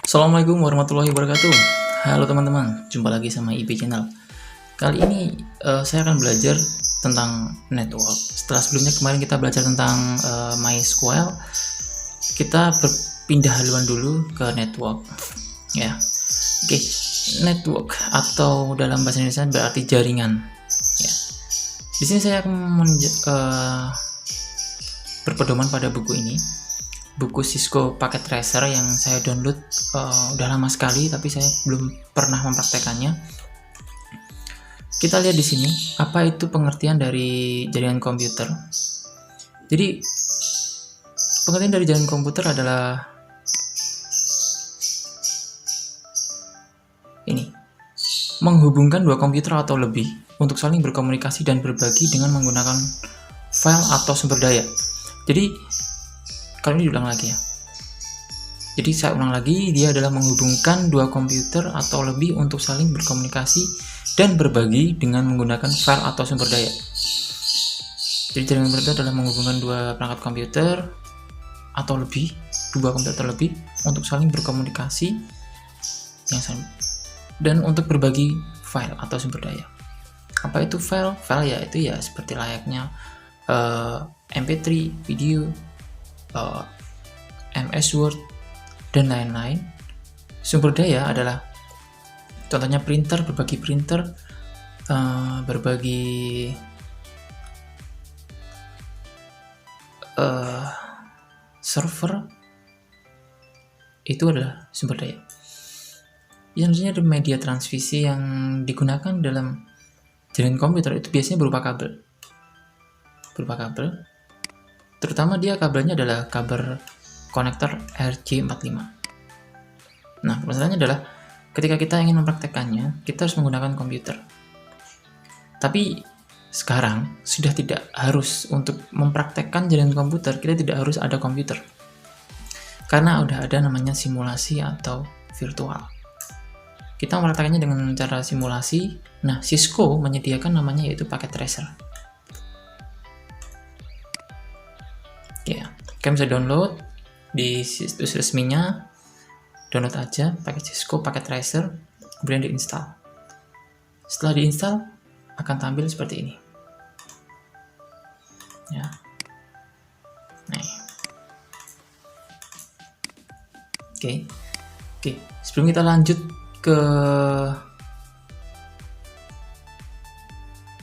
Assalamualaikum warahmatullahi wabarakatuh. Halo teman-teman, jumpa lagi sama IP Channel. Kali ini saya akan belajar tentang network. Setelah sebelumnya kemarin kita belajar tentang MySQL, kita berpindah haluan dulu ke network. Ya, oke. Network atau dalam bahasa Indonesia berarti jaringan. Ya. Di sini saya akan berpedoman pada buku ini. Buku Cisco Packet Tracer yang saya download udah lama sekali, tapi saya belum pernah mempraktekannya. Kita lihat di sini apa itu pengertian dari jaringan komputer. Jadi pengertian dari jaringan komputer adalah ini: menghubungkan dua komputer atau lebih untuk saling berkomunikasi dan berbagi dengan menggunakan file atau sumber daya. Jadi kalau ini diulang lagi ya. Jadi saya ulang lagi, dia adalah menghubungkan dua komputer atau lebih untuk saling berkomunikasi dan berbagi dengan menggunakan file atau sumber daya. Jadi jaringan komputer adalah menghubungkan dua perangkat komputer atau lebih, dua komputer terlebih untuk saling berkomunikasi dan untuk berbagi file atau sumber daya. Apa itu file? File ya itu ya seperti layaknya MP3, video, MS Word, dan lain-lain. Sumber daya adalah contohnya printer, berbagi server, itu adalah sumber daya. Yang ada media transmisi yang digunakan dalam jaringan komputer itu biasanya berupa kabel. Terutama dia kabelnya adalah kabel konektor RJ45. Nah, permasalahannya adalah ketika kita ingin mempraktekannya, kita harus menggunakan komputer. Tapi sekarang sudah tidak harus untuk mempraktekkan jaringan komputer, kita tidak harus ada komputer. Karena udah ada namanya simulasi atau virtual. Kita mempraktekannya dengan cara simulasi. Nah, Cisco menyediakan namanya yaitu Packet Tracer. Ya, kalian bisa download di situs resminya, download aja pakai Cisco Packet Tracer, kemudian diinstal. Setelah diinstal akan tampil seperti ini. Ya. Nah. Oke. Sebelum kita lanjut ke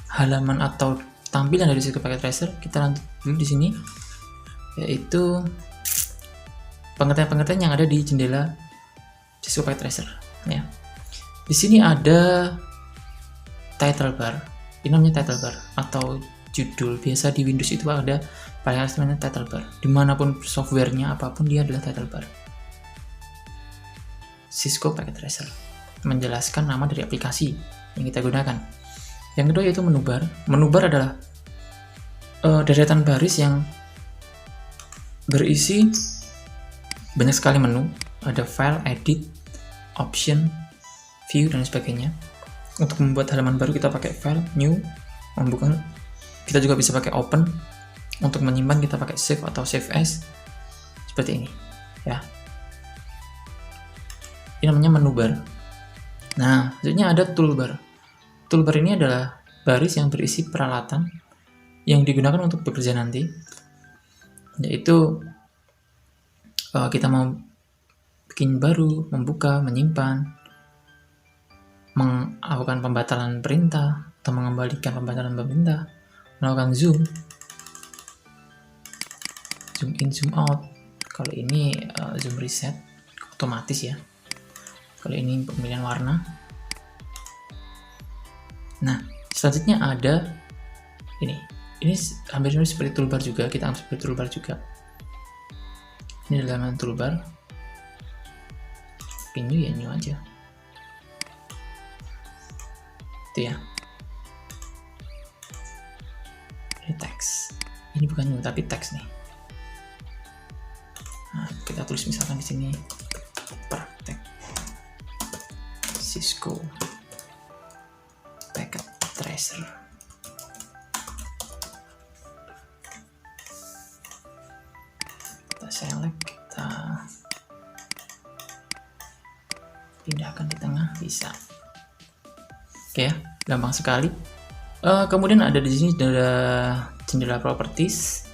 halaman atau tampilan dari Cisco Packet Tracer, kita lanjut dulu di sini, yaitu pengertian-pengertian yang ada di jendela Cisco Packet Tracer. Ya. Di sini ada title bar. Ini namanya title bar atau judul. Biasa di Windows itu ada paling atas namanya title bar. Dimanapun softwarenya apapun dia adalah title bar. Cisco Packet Tracer menjelaskan nama dari aplikasi yang kita gunakan. Yang kedua yaitu menu bar. Menu bar adalah deretan baris yang berisi banyak sekali menu, ada file, edit, option, view, dan sebagainya. Untuk membuat halaman baru kita pakai file, new, membuka. Kita juga bisa pakai open. Untuk menyimpan kita pakai save atau save as, seperti ini ya. Ini namanya menu bar. Nah, selanjutnya ada toolbar. Toolbar ini adalah baris yang berisi peralatan yang digunakan untuk bekerja nanti, yaitu kita mau bikin baru, membuka, menyimpan, melakukan pembatalan perintah atau mengembalikan pembatalan perintah, melakukan zoom in, zoom out. Kalau ini zoom reset otomatis ya. Kalau ini pemilihan warna. Nah, selanjutnya ada ini hampir seperti toolbar juga, kita ambil seperti toolbar juga. Ini adalah toolbar. New ya, new aja. Itu ya. Ini teks. Ini bukan new tapi teks nih. Nah, kita tulis misalkan di sini praktek Cisco Packet Tracer. Kita select, kita bisa. Oke ya, gampang sekali. Kemudian ada di sini ada jendela properties.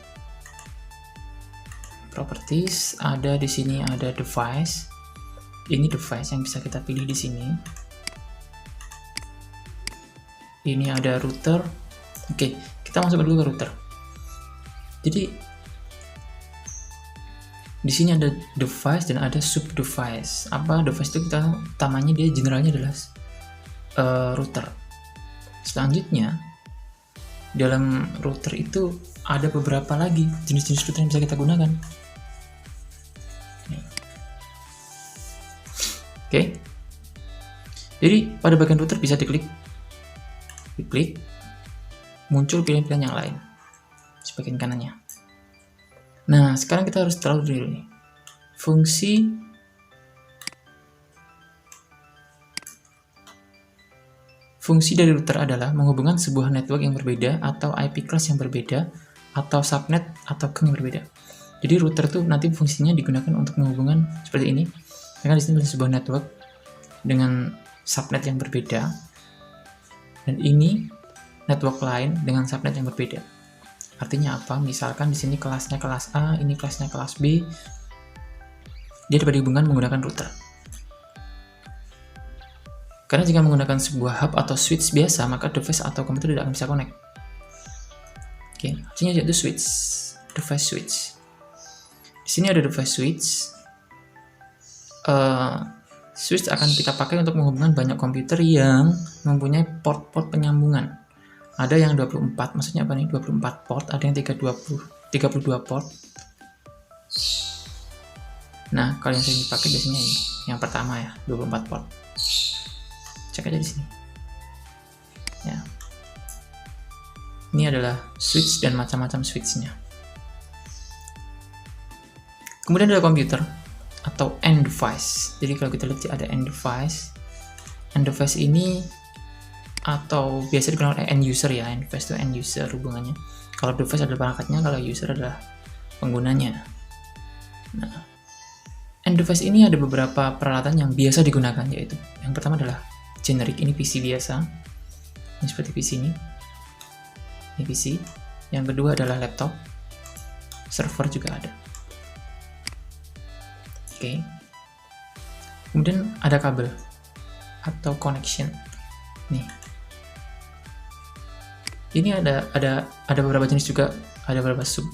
Ada di sini ada device. Ini device yang bisa kita pilih di sini. Ini ada router. Oke, kita masuk dulu ke router. Jadi di sini ada device dan ada sub device. Apa device itu? Kita utamanya dia generalnya adalah router. Selanjutnya dalam router itu ada beberapa lagi jenis-jenis router yang bisa kita gunakan. Oke. Jadi pada bagian router bisa diklik, muncul pilihan-pilihan yang lain di bagian kanannya. Nah, sekarang kita harus tahu dulu nih. Fungsi dari router adalah menghubungkan sebuah network yang berbeda atau IP class yang berbeda atau subnet atau gang yang berbeda. Jadi router itu nanti fungsinya digunakan untuk menghubungkan seperti ini. Karena di sini ada sebuah network dengan subnet yang berbeda, dan ini network lain dengan subnet yang berbeda. Artinya apa? Misalkan di sini kelasnya kelas A, ini kelasnya kelas B. Dia dapat dihubungkan menggunakan router. Karena jika menggunakan sebuah hub atau switch biasa, maka device atau komputer tidak akan bisa connect. Oke, artinya yaitu switch, device switch. Di sini ada device switch. Switch akan kita pakai untuk menghubungkan banyak komputer yang mempunyai port-port penyambungan. Ada yang 24, maksudnya apa nih? 24 port, ada yang 32 port. Nah, kalau yang sering dipakai biasanya ini, yang pertama ya, 24 port. Cek aja di sini. Ya. Ini adalah switch dan macam-macam switchnya. Kemudian ada komputer atau end device. Jadi kalau kita lihat ada end device. End device ini atau biasa dikenal oleh end user ya. End device itu end user hubungannya. Kalau device adalah perangkatnya, kalau user adalah penggunanya. Nah, end device ini ada beberapa peralatan yang biasa digunakan, yaitu yang pertama adalah generic, ini PC biasa. Ini seperti PC ini. Ini PC. Yang kedua adalah laptop. Server juga ada. Oke. Kemudian ada kabel atau connection. Nih. Ini ada beberapa jenis juga, ada beberapa sub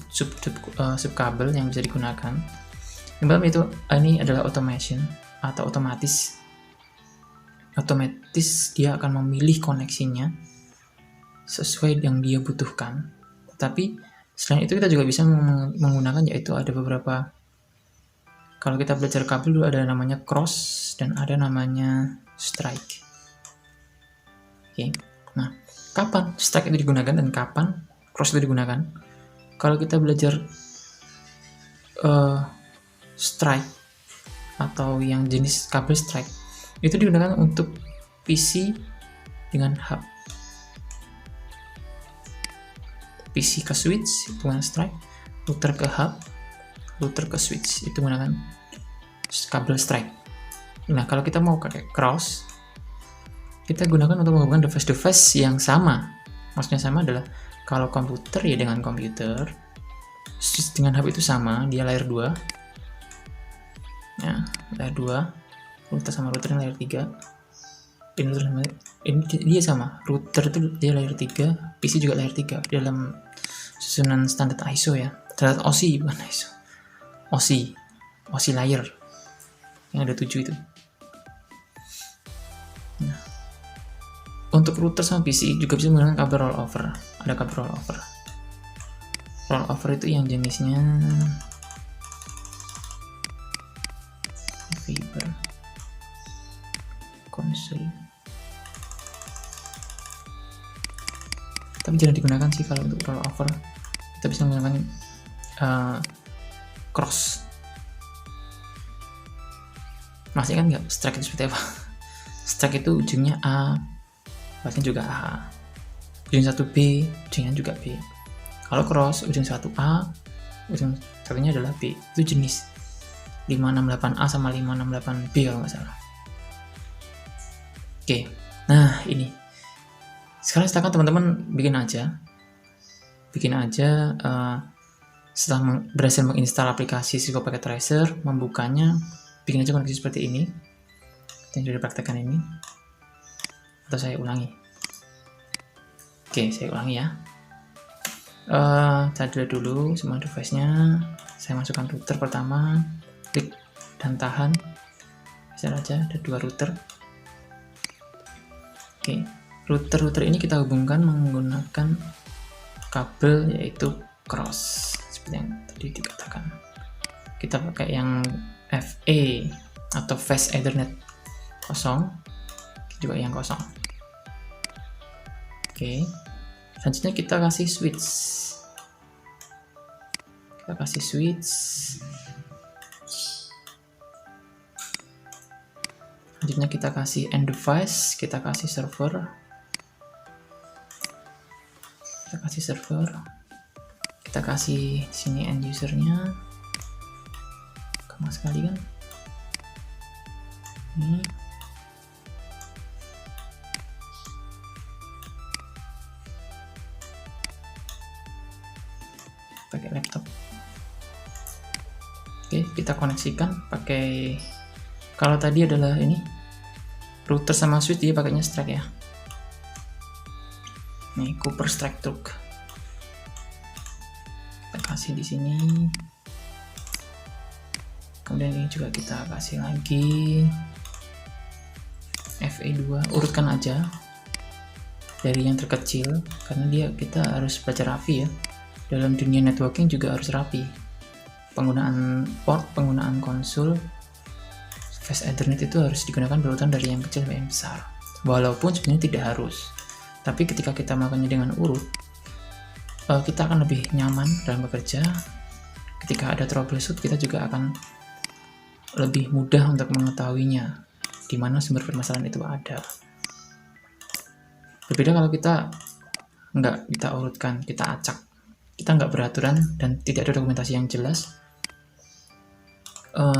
kabel yang bisa digunakan. Yang pertama itu ini adalah automation atau otomatis dia akan memilih koneksinya sesuai yang dia butuhkan. Tapi selain itu kita juga bisa menggunakan, yaitu ada beberapa. Kalau kita belajar kabel dulu ada namanya cross dan ada namanya strike. Oke. Nah, kapan strike itu digunakan dan kapan cross itu digunakan? Kalau kita belajar strike atau yang jenis kabel strike, itu digunakan untuk PC dengan hub. PC ke switch itu menggunakan strike, router ke hub, router ke switch itu menggunakan kabel strike. Nah, kalau kita mau pakai cross, kita gunakan untuk menghubungkan device-device yang sama. Maksudnya sama adalah kalau komputer ya dengan komputer, switch dengan hub itu sama, dia layer 2. Ya, layer 2. Router sama router layer 3. Ini dia sama. Router itu dia layer 3, PC juga layer 3 dalam susunan standar ISO ya. Standar OSI bukan ISO. OSI layer. Yang ada 7 itu. Nah, untuk router sama PC juga bisa menggunakan kabel rollover. Ada kabel rollover. Rollover itu yang jenisnya fiber konsol. Tapi jarang digunakan sih kalau untuk rollover. Kita bisa menggunakan cross. Masih kan nggak strike itu seperti apa? Strike itu ujungnya A, bahasanya juga A. Ujung satu B, ujungnya juga B. Kalau cross, ujung satu A, ujung satunya adalah B. Itu jenis 568A sama 568B kalau nggak salah. Oke, nah ini. Sekarang silakan teman-teman bikin aja setelah berhasil menginstal aplikasi Cisco Packet Tracer, membukanya, bikin aja koneksi seperti ini yang sudah dipraktekkan ini, atau saya ulangi. Oke, saya ulangi ya. Saya dulu semua device-nya, saya masukkan router pertama, klik dan tahan. Bisa aja ada 2 router. Oke, router ini kita hubungkan menggunakan kabel yaitu cross seperti yang tadi dikatakan. Kita pakai yang FE atau Fast Ethernet kosong, juga yang kosong. Oke, selanjutnya kita kasih switch. Selanjutnya kita kasih end device, kita kasih server. Kita kasih sini end usernya. Gampang sekali kan? Ini. Pakai laptop. Oke, kita koneksikan pakai, kalau tadi adalah ini router sama switch, dia pakainya Strike ya. Nih, Cooper Strike Truck. Kita kasih di sini. Kemudian ini juga kita kasih lagi FE2, urutkan aja dari yang terkecil karena kita harus belajar rapi ya. Dalam dunia networking juga harus rapi. Penggunaan port, penggunaan konsul, Fast Ethernet itu harus digunakan berurutan dari yang kecil sampai yang besar. Walaupun sebenarnya tidak harus. Tapi ketika kita melakukannya dengan urut, kita akan lebih nyaman dalam bekerja. Ketika ada troubleshoot, kita juga akan lebih mudah untuk mengetahuinya, di mana sumber permasalahan itu ada. Berbeda kalau kita urutkan, kita acak, kita nggak beraturan dan tidak ada dokumentasi yang jelas,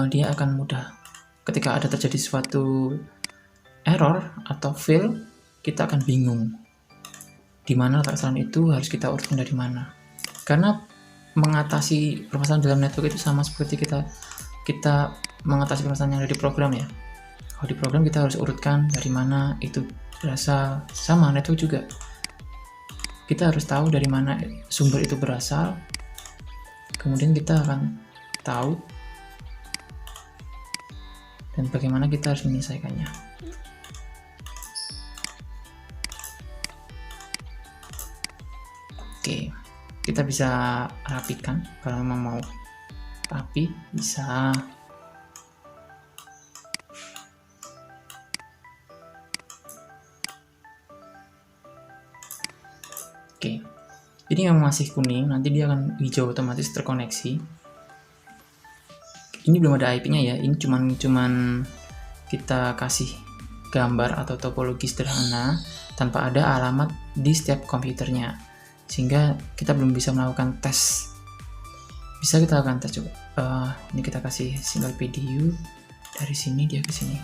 dia akan mudah. Ketika ada terjadi suatu error atau fail, kita akan bingung di mana letak kesalahan itu harus kita urutkan dari mana. Karena mengatasi permasalahan dalam network itu sama seperti kita mengatasi permasalahan yang ada di program ya. Kalau di program kita harus urutkan dari mana itu berasal, sama network juga. Kita harus tahu dari mana sumber itu berasal, kemudian kita akan tahu dan bagaimana kita harus menyelesaikannya. Oke, kita bisa rapikan kalau memang mau rapi, bisa. Oke, ini yang masih kuning, nanti dia akan hijau otomatis terkoneksi. Ini belum ada IP-nya ya, ini cuman kita kasih gambar atau topologi sederhana tanpa ada alamat di setiap komputernya, sehingga kita belum bisa melakukan tes. Bisa kita lakukan tes coba. Ini kita kasih single PDU, dari sini dia ke sini.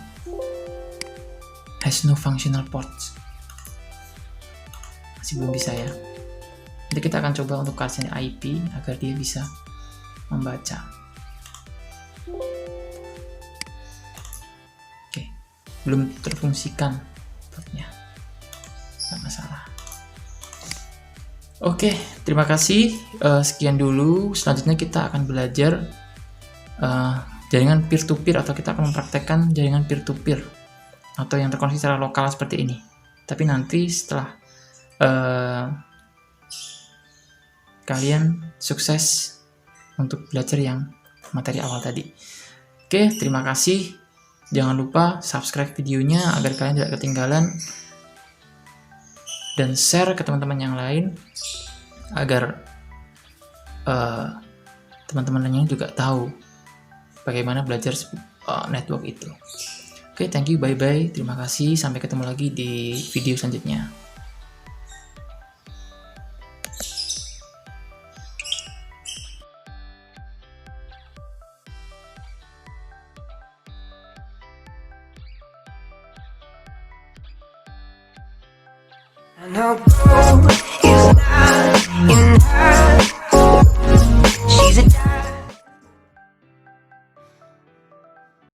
Has no functional ports. Masih belum bisa ya. Nanti kita akan coba untuk kasih IP agar dia bisa membaca. Oke, belum terfungsikan portnya, nggak masalah. Oke, terima kasih. Sekian dulu. Selanjutnya kita akan belajar jaringan peer-to-peer, atau kita akan mempraktekkan jaringan peer-to-peer atau yang terkoneksi secara lokal seperti ini. Tapi nanti setelah kalian sukses untuk belajar yang materi awal tadi. Oke, terima kasih. Jangan lupa subscribe videonya agar kalian tidak ketinggalan, dan share ke teman-teman yang lain agar teman-teman lainnya juga tahu bagaimana belajar network itu. Oke, thank you, bye-bye. Terima kasih, sampai ketemu lagi di video selanjutnya. And I'll go